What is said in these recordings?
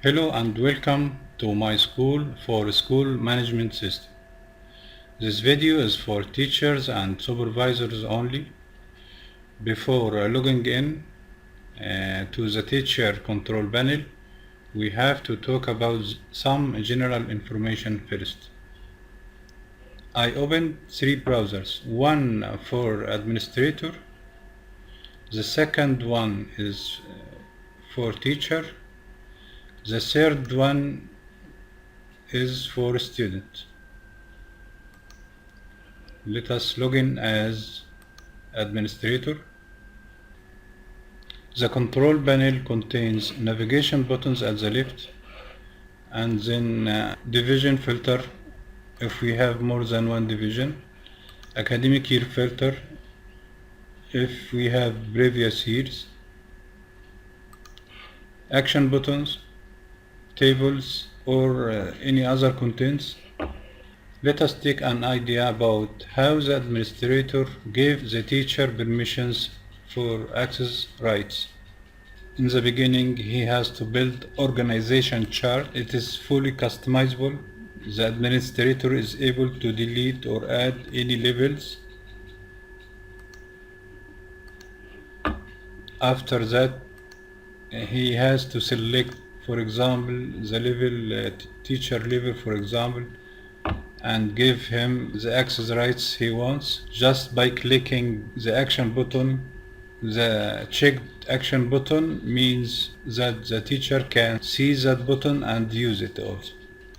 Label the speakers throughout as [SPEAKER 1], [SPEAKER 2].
[SPEAKER 1] Hello and welcome to my school for school management system. This video is for teachers and supervisors only. Before logging in to the teacher control panel, we have to talk about some general information first. I opened three browsers, one for administrator, the second one is for teacher, the third one is for student. Let us log in as administrator. The control panel contains navigation buttons at the left and then division filter if we have more than one division, academic year filter if we have previous years, action buttons, tables or any other contents. Let us take an idea about how the administrator gave the teacher permissions for access rights. In the beginning, he has to build organization chart. It is fully customizable. The administrator is able to delete or add any levels. After that, he has to select, for example, the level, teacher level, for example, and give him the access rights he wants just by clicking the action button. The checked action button means that the teacher can see that button and use it also.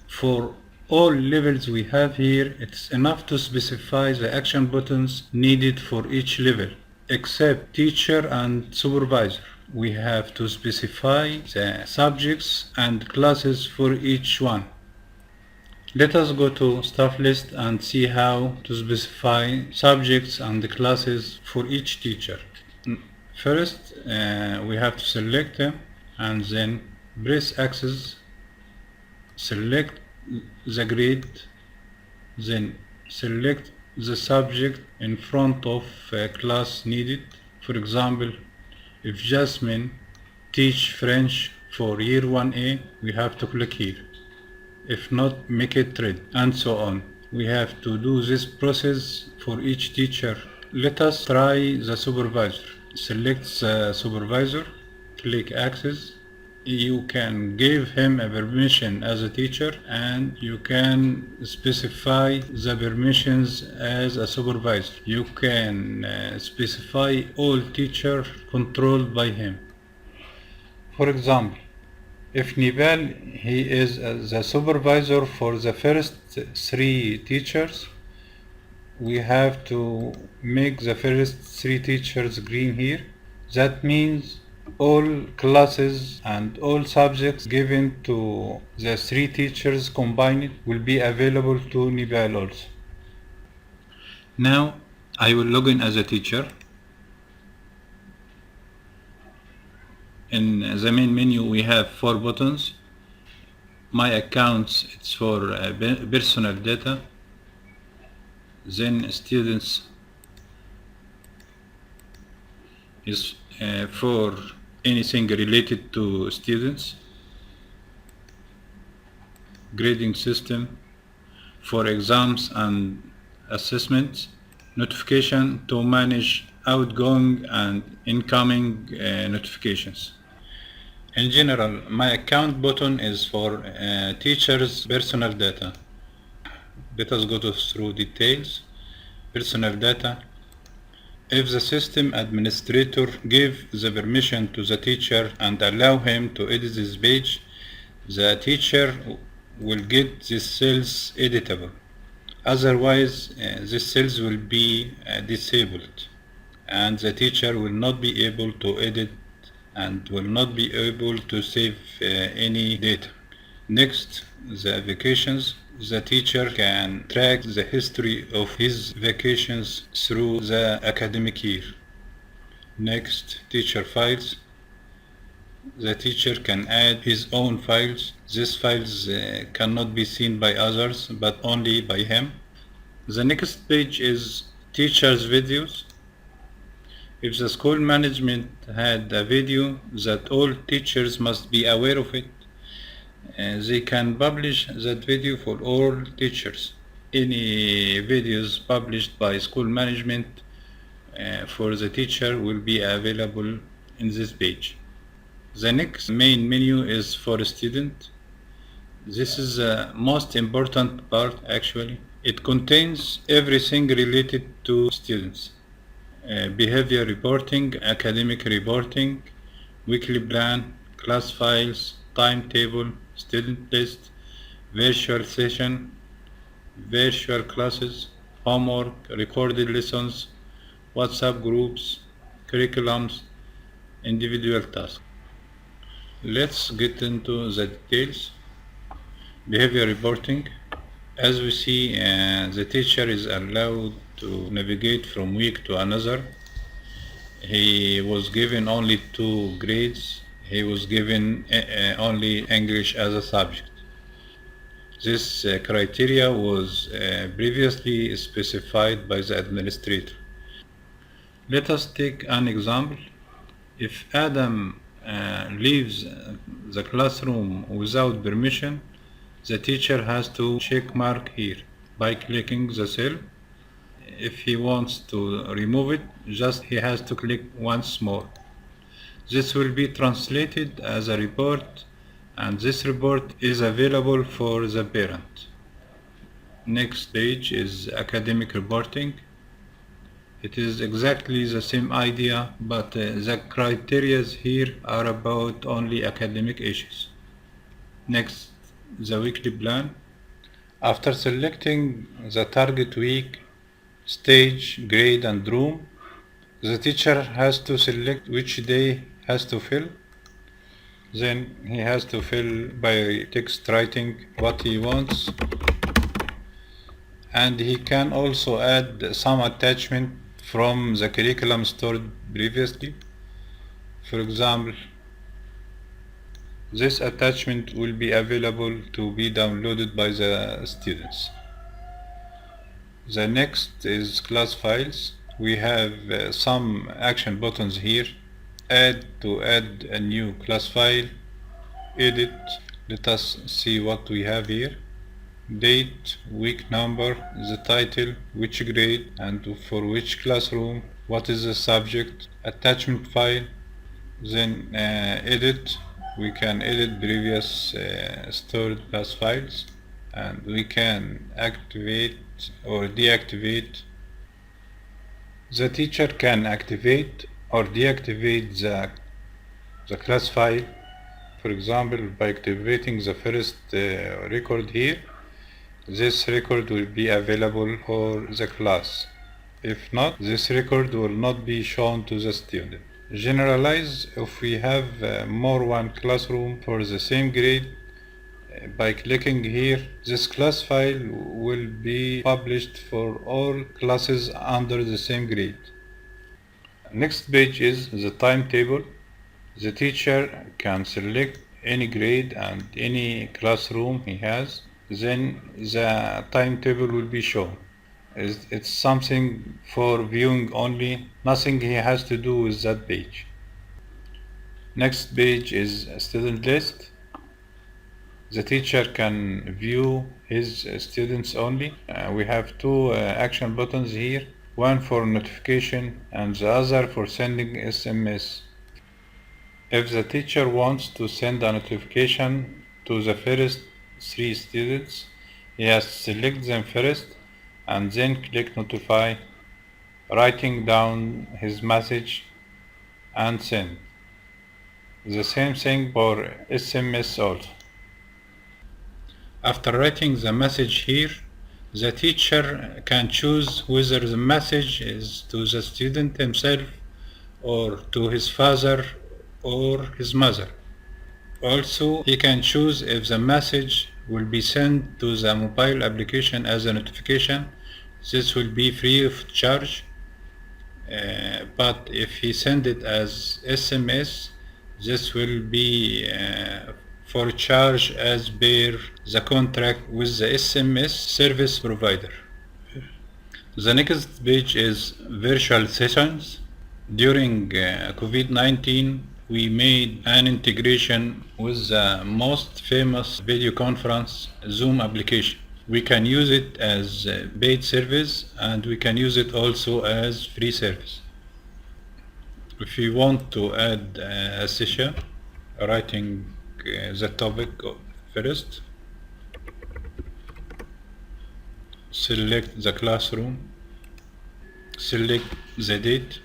[SPEAKER 1] For all levels we have here, it's enough to specify the action buttons needed for each level. Except teacher and supervisor, we have to specify the subjects and classes for each one. Let us go to staff list and see how to specify subjects and classes for each teacher. First, we have to select them and then press access, select the grade, then select the subject in front of class needed. For example, if Jasmine teach French for year 1A, we have to click here. If not, make it red, and so on. We have to do this process for each teacher. Let us try the supervisor. Select the supervisor, click access. You can give him a permission as a teacher and you can specify the permissions as a supervisor. You can specify all teachers controlled by him. For example, if Nibal, he is the supervisor for the first three teachers, we have to make the first three teachers green here. That means all classes and all subjects given to the three teachers combined will be available to Nibal also. Now I will log in as a teacher. In the main menu we have four buttons. My accounts, it's for personal data. Then students is for anything related to students. Grading system for exams and assessments. Notification to manage outgoing and incoming notifications. In general, my account button is for teachers' personal data. Let us go through details. Personal data. If the system administrator give the permission to the teacher and allow him to edit this page, the teacher will get these cells editable. Otherwise, these cells will be disabled and the teacher will not be able to edit and will not be able to save any data. Next, the vacations. The teacher can track the history of his vacations through the academic year. Next, teacher files. The teacher can add his own files. These files cannot be seen by others but only by him. The next page is teacher's videos. If the school management had a video that all teachers must be aware of it, They can publish that video for all teachers. Any videos published by school management for the teacher will be available in this page. The next main menu is for a student. This is the most important part actually. It contains everything related to students. Behavior reporting, academic reporting, weekly plan, class files, timetable, student list, virtual session, virtual classes, homework, recorded lessons, WhatsApp groups, curriculums, individual tasks. Let's get into the details. Behavior reporting. As we see, the teacher is allowed to navigate from week to another. He was given only 2 grades. He was given only English as a subject. This criteria was previously specified by the administrator. Let us take an example. If Adam leaves the classroom without permission, the teacher has to check mark here by clicking the cell. If he wants to remove it, just he has to click once more. This will be translated as a report, and this report is available for the parent. Next page is academic reporting. It is exactly the same idea, but the criteria here are about only academic issues. Next, the weekly plan. After selecting the target week, stage, grade and room, the teacher has to select which day has to fill. Then he has to fill by text writing what he wants, and he can also add some attachment from the curriculum stored previously. For example, this attachment will be available to be downloaded by the students. The next is class files. We have some action buttons here. Add to add a new class file. Edit. Let us see what we have here. Date, week number, the title, which grade and for which classroom, what is the subject, attachment file. Then edit. We can edit previous stored class files, and we can activate or deactivate. The teacher can activate or deactivate the class file. For example, by activating the first record here, this record will be available for the class. If not, this record will not be shown to the student. Generalize. If we have more one classroom for the same grade, by clicking here, this class file will be published for all classes under the same grade. Next page is the timetable. The teacher can select any grade and any classroom he has. Then the timetable will be shown. It's something for viewing only, nothing he has to do with that page. Next page is student list. The teacher can view his students only. We have 2 action buttons here, one for notification and the other for sending SMS. If the teacher wants to send a notification to the first 3 students, he has to select them first and then click notify, writing down his message and send. The same thing for SMS also. After writing the message here, the teacher can choose whether the message is to the student himself or to his father or his mother. Also, he can choose if the message will be sent to the mobile application as a notification. This will be free of charge, but if he send it as SMS, this will be for charge as per the contract with the SMS service provider. The next page is virtual sessions. During COVID-19, we made an integration with the most famous video conference Zoom application. We can use it as a paid service and we can use it also as free service. If you want to add a session, writing the topic first, select the classroom, select the date,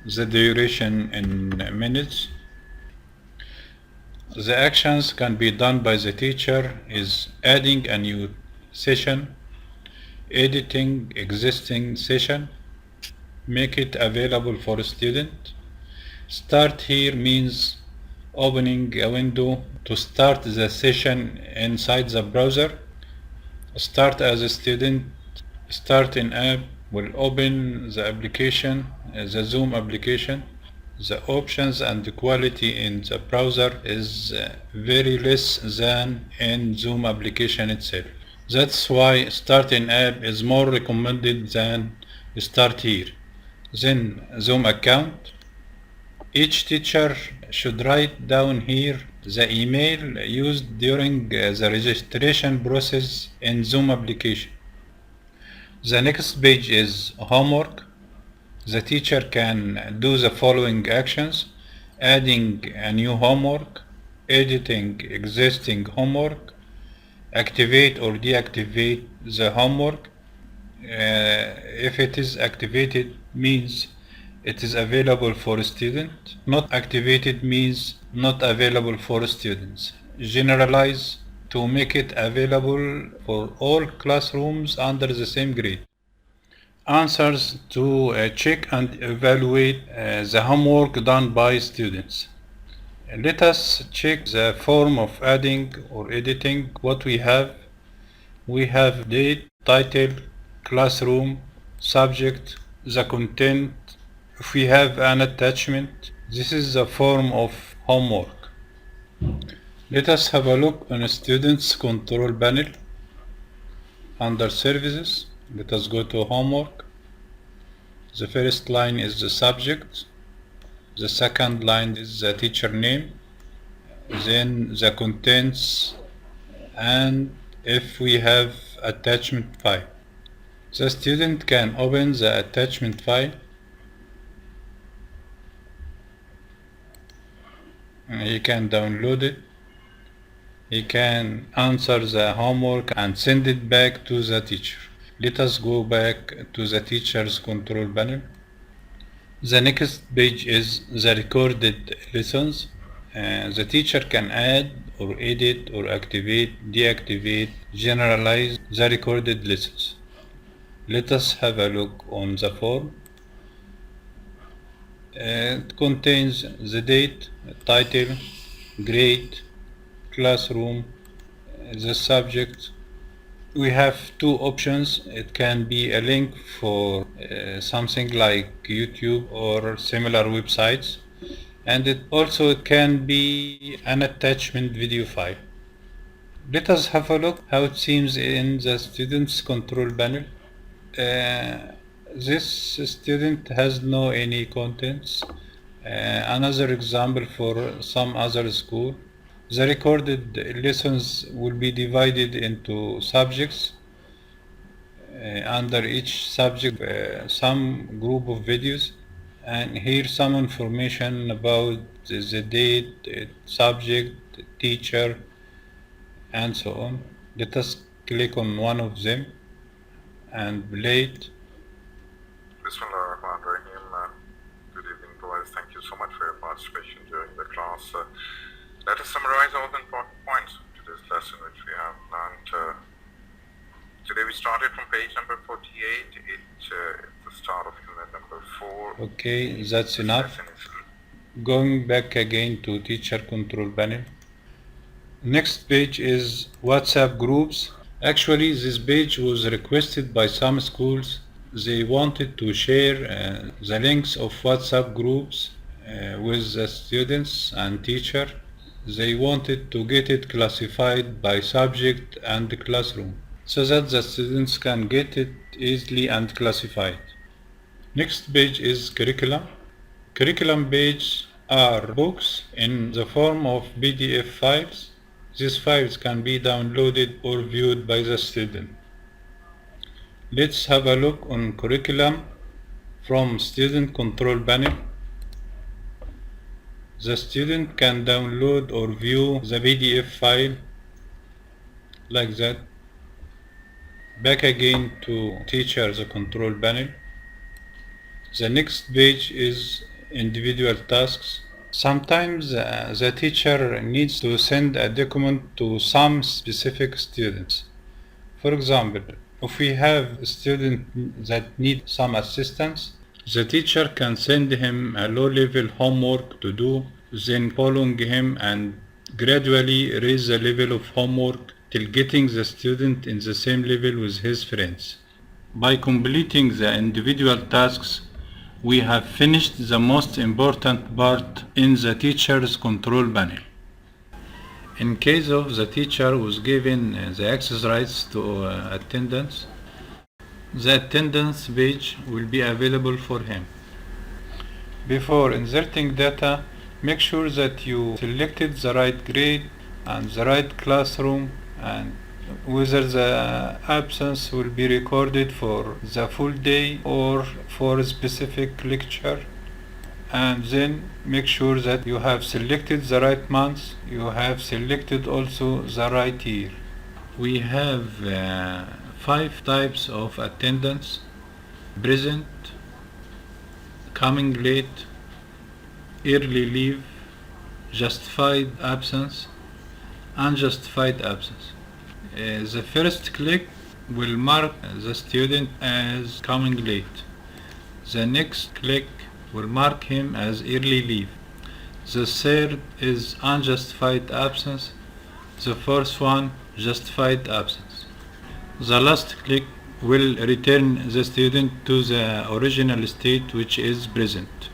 [SPEAKER 1] the duration in minutes. The actions can be done by the teacher is adding a new session, editing existing session, make it available for a student. Start here means opening a window to start the session inside the browser. Start as a student, start in app will open the application, the Zoom application. The options and the quality in the browser is very less than in Zoom application itself. That's why start in app is more recommended than start here. Then Zoom account. Each teacher should write down here the email used during the registration process in Zoom application. The next page is homework. The teacher can do the following actions: adding a new homework, editing existing homework, activate or deactivate the homework. If it is activated means it is available for a student. Not activated means not available for students. Generalize to make it available for all classrooms under the same grade. Answers to check and evaluate the homework done by students. Let us check the form of adding or editing what we have. We have date, title, classroom, subject, the content. If we have an attachment, this is the form of homework. Let us have a look on a student's control panel. Under services, let us go to homework. The first line is the subject. The second line is the teacher name. Then the contents, and if we have attachment file. The student can open the attachment file. He can download it. He can answer the homework and send it back to the teacher. Let us go back to the teacher's control panel. The next page is the recorded lessons. The teacher can add or edit or activate, deactivate, generalize the recorded lessons. Let us have a look on the form. It contains the date, title, grade, classroom, the subject. We have two options. It can be a link for something like YouTube or similar websites, and it also can be an attachment video file. Let us have a look how it seems in the student's control panel. This student has no any contents. Another example for some other school. The recorded lessons will be divided into subjects. Under each subject some group of videos, and here some information about the date, subject, teacher, and so on. Let us click on one of them and play it.
[SPEAKER 2] Bismillahirrahmanirrahim. Good evening, boys. Thank you so much for your participation during the class. Let us summarize all the important points to this lesson which we have learned. Today we started from page number 48. It's the start of unit number 4.
[SPEAKER 1] Okay, that's enough. Going back again to teacher control panel. Next page is WhatsApp groups. Actually, this page was requested by some schools. They wanted to share the links of WhatsApp groups with the students and teacher. They wanted to get it classified by subject and classroom, so that the students can get it easily and classified. Next page is curriculum. Curriculum page are books in the form of PDF files. These files can be downloaded or viewed by the student. Let's have a look on curriculum from Student Control Panel. The student can download or view the PDF file like that. Back again to Teacher the Control Panel. The next page is individual tasks. Sometimes the teacher needs to send a document to some specific students. For example, if we have a student that needs some assistance, the teacher can send him a low-level homework to do, then following him and gradually raise the level of homework till getting the student in the same level with his friends. By completing the individual tasks, we have finished the most important part in the teacher's control panel. In case of the teacher was given the access rights to attendance, the attendance page will be available for him. Before inserting data, make sure that you selected the right grade and the right classroom and whether the absence will be recorded for the full day or for a specific lecture, and then make sure that you have selected the right month, you have selected also the right year. We have 5 types of attendance: present, coming late, early leave, justified absence, unjustified absence. The first click will mark the student as coming late. The next click will mark him as early leave. The third is unjustified absence. The fourth one, justified absence. The last click will return the student to the original state, which is present.